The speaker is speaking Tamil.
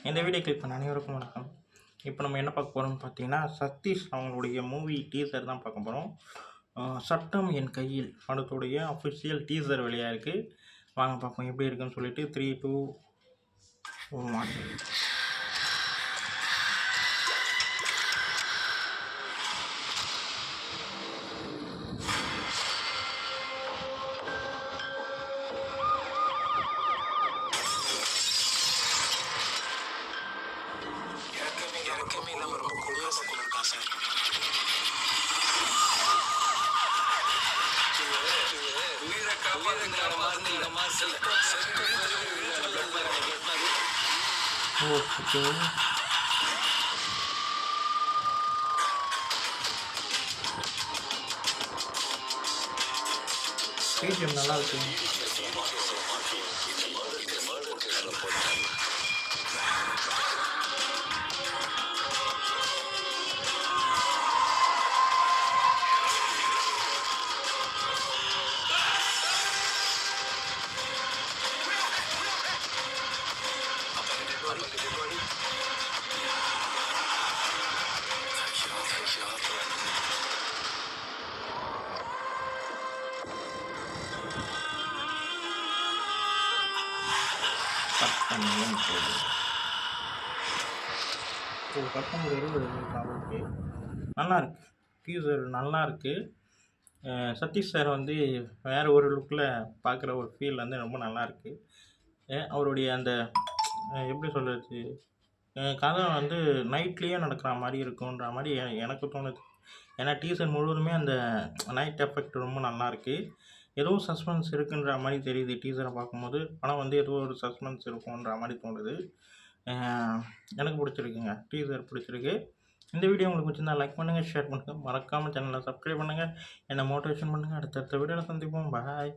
இந்த வீடியோ கிளிக் பண்ண அனைவருக்கும் வணக்கம். இப்போ நம்ம என்ன பார்க்க போகிறோம்னு பார்த்தீங்கன்னா, சதீஷ் அவங்களுடைய மூவி டீசர் தான் பார்க்க போகிறோம். சட்டம் என் கையில் படத்துடைய அஃபிஷியல் டீசர் வெளியாக இருக்குது. வாங்க பார்ப்போம் எப்படி இருக்குன்னு சொல்லிட்டு 3, 2, 1. ஓகே, பிஜிஎம் நல்லா இருக்கு. ஓகே, நல்லா இருக்கு. டீசர் நல்லா இருக்கு. சதீஷ் சார் வந்து வேறு ஒரு லுக்கில் பார்க்குற ஒரு ஃபீல் வந்து ரொம்ப நல்லா இருக்கு. அவருடைய அந்த எப்படி சொல்கிறது, கதை வந்து நைட்லேயே நடக்கிற மாதிரி இருக்குன்ற மாதிரி எனக்கு தோணுது. ஏன்னா டீசர் முழுவதுமே அந்த நைட் எஃபெக்ட் ரொம்ப நல்லா இருக்கு. ஏதோ சஸ்பென்ஸ் இருக்குன்ற மாதிரி தெரியுது. டீசரை பார்க்கும்போது படம் வந்து ஏதோ ஒரு சஸ்பென்ஸ் இருக்குன்ற மாதிரி தோணுது. எனக்கு பிடிச்சிருக்குங்க, டீசர் பிடிச்சிருக்கு. இந்த வீடியோ உங்களுக்கு பிடிச்சிருந்தா லைக் பண்ணுங்கள், ஷேர் பண்ணுங்கள், மறக்காமல் சேனலை சப்ஸ்கிரைப் பண்ணுங்கள், என்னை மோட்டிவேஷன் பண்ணுங்கள். அடுத்தடுத்த வீடியோவில் சந்திப்போம். பாய்.